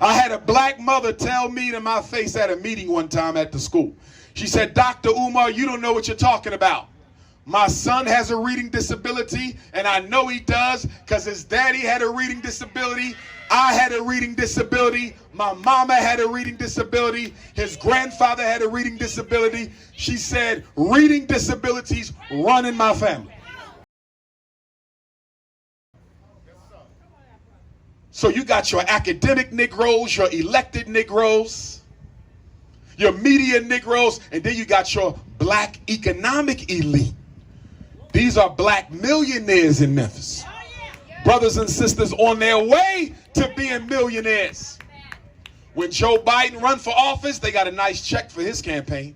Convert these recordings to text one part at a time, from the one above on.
I had a black mother tell me to my face at a meeting one time at the school. She said, Dr. Umar, you don't know what you're talking about. My son has a reading disability, and I know he does because his daddy had a reading disability. I had a reading disability. My mama had a reading disability. His grandfather had a reading disability. She said, reading disabilities run in my family. So you got your academic Negroes, your elected Negroes, your media Negroes, and then you got your black economic elite. These are black millionaires in Memphis. Brothers and sisters on their way to being millionaires. When Joe Biden run for office, they got a nice check for his campaign.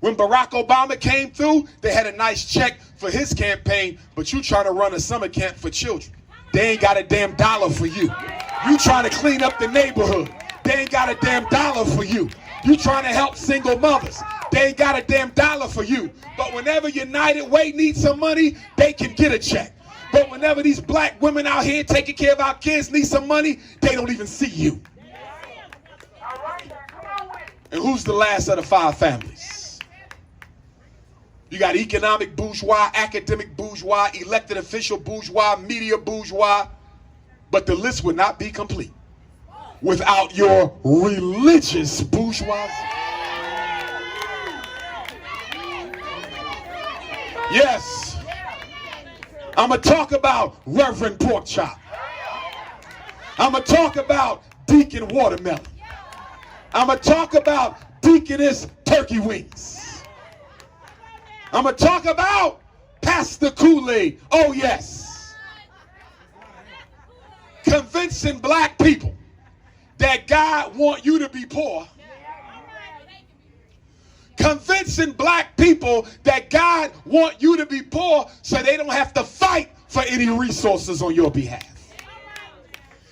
When Barack Obama came through, they had a nice check for his campaign, but you trying to run a summer camp for children. They ain't got a damn dollar for you. You trying to clean up the neighborhood. They ain't got a damn dollar for you. You trying to help single mothers. They ain't got a damn dollar for you. But whenever United Way needs some money, they can get a check. But whenever these black women out here taking care of our kids need some money, they don't even see you. And who's the last of the five families? You got economic bourgeois, academic bourgeois, elected official bourgeois, media bourgeois. But the list would not be complete without your religious bourgeoisie. Yes, I'm going to talk about Reverend Pork Chop. I'm going to talk about Deacon Watermelon. I'm going to talk about Deaconess Turkey Wings. I'm going to talk about Pastor Kool-Aid. Oh, yes. Convincing black people that God wants you to be poor. Convincing black people that God wants you to be poor so they don't have to fight for any resources on your behalf.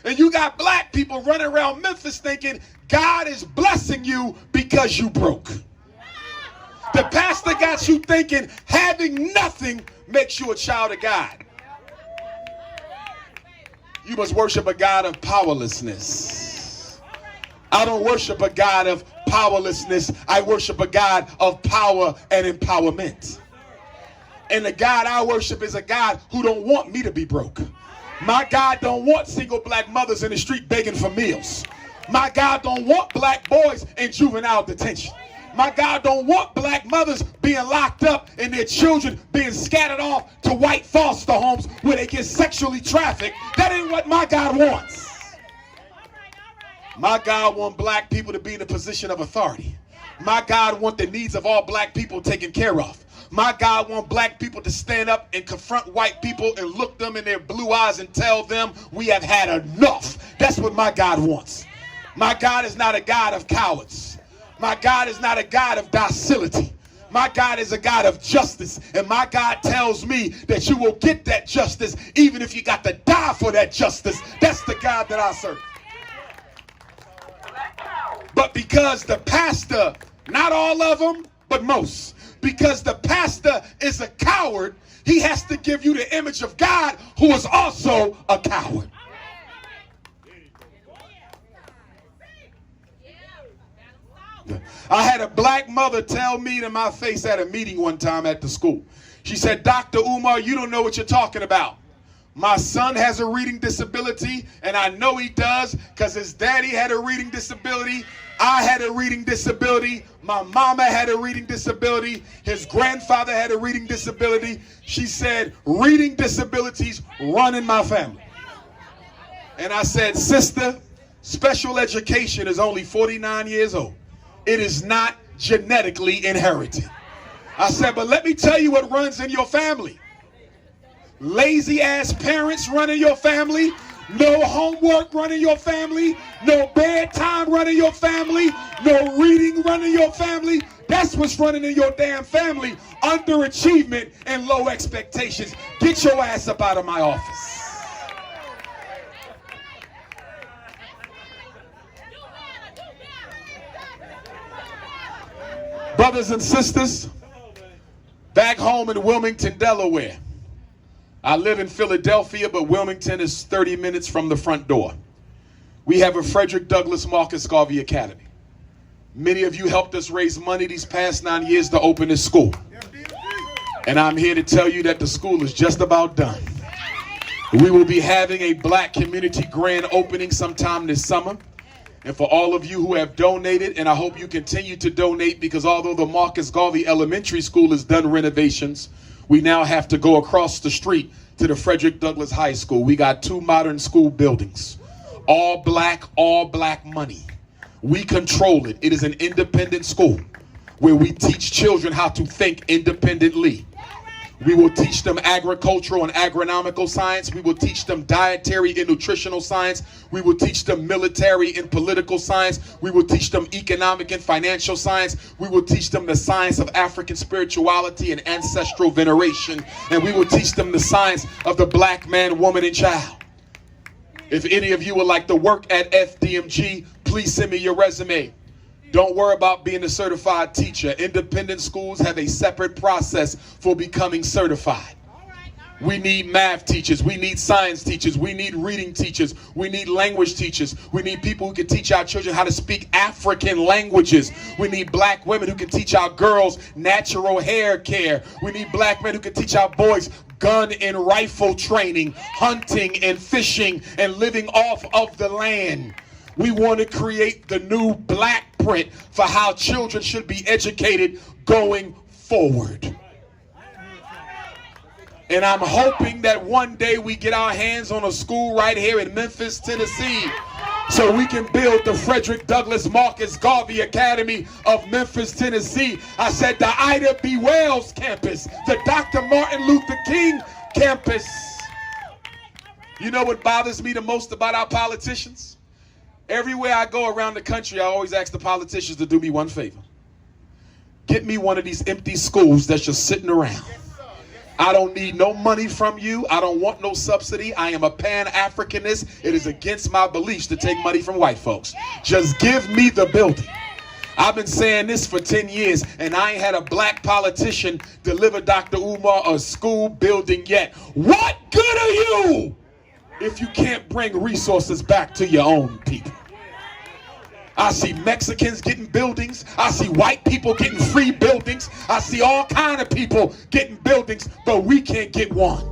And you got black people running around Memphis thinking God is blessing you because you broke. The pastor got you thinking having nothing makes you a child of God. You must worship a God of powerlessness. I don't worship a God of powerlessness. I worship a God of power and empowerment. And the God I worship is a God who don't want me to be broke. My God don't want single black mothers in the street begging for meals. My God don't want black boys in juvenile detention. My God don't want black mothers being locked up and their children being scattered off to white foster homes where they get sexually trafficked. That ain't what my God wants. My God wants black people to be in a position of authority. My God wants the needs of all black people taken care of. My God wants black people to stand up and confront white people and look them in their blue eyes and tell them we have had enough. That's what my God wants. My God is not a God of cowards. My God is not a God of docility. My God is a God of justice. And my God tells me that you will get that justice even if you got to die for that justice. That's the God that I serve. But because the pastor, not all of them, but most, because the pastor is a coward, he has to give you the image of God who is also a coward. I had a black mother tell me to my face at a meeting one time at the school. She said, Dr. Umar, you don't know what you're talking about. My son has a reading disability, and I know he does because his daddy had a reading disability. I had a reading disability. My mama had a reading disability. His grandfather had a reading disability. She said, reading disabilities run in my family. And I said, sister, special education is only 49 years old. It is not genetically inherited. I said, but let me tell you what runs in your family. Lazy ass parents run in your family. No homework running your family. No bedtime running your family. No reading running your family. That's what's running in your damn family. Underachievement and low expectations. Get your ass up out of my office. Brothers and sisters, back home in Wilmington, Delaware. I live in Philadelphia, but Wilmington is 30 minutes from the front door. We have a Frederick Douglass Marcus Garvey Academy. Many of you helped us raise money these past 9 years to open this school. And I'm here to tell you that the school is just about done. We will be having a Black community grand opening sometime this summer. And for all of you who have donated, and I hope you continue to donate, because although the Marcus Garvey Elementary School has done renovations, we now have to go across the street to the Frederick Douglass High School. We got 2 modern school buildings. All black money. We control it. It is an independent school where we teach children how to think independently. We will teach them agricultural and agronomical science. We will teach them dietary and nutritional science. We will teach them military and political science. We will teach them economic and financial science. We will teach them the science of African spirituality and ancestral veneration. And we will teach them the science of the Black man, woman, and child. If any of you would like to work at FDMG, please send me your resume. Don't worry about being a certified teacher. Independent schools have a separate process for becoming certified. We need math teachers. We need science teachers. We need reading teachers. We need language teachers. We need people who can teach our children how to speak African languages. We need Black women who can teach our girls natural hair care. We need Black men who can teach our boys gun and rifle training, hunting and fishing, and living off of the land. We want to create the new Black print for how children should be educated going forward. And I'm hoping that one day we get our hands on a school right here in Memphis, Tennessee, so we can build the Frederick Douglass Marcus Garvey Academy of Memphis, Tennessee. I said the Ida B. Wells campus, the Dr. Martin Luther King campus. You know what bothers me the most about our politicians? Everywhere I go around the country, I always ask the politicians to do me one favor. Get me one of these empty schools that's just sitting around. I don't need no money from you. I don't want no subsidy. I am a Pan-Africanist. It is against my beliefs to take money from white folks. Just give me the building. I've been saying this for 10 years, and I ain't had a Black politician deliver Dr. Umar a school building yet. What good are you if you can't bring resources back to your own people? I see Mexicans getting buildings. I see white people getting free buildings. I see all kind of people getting buildings, but we can't get one.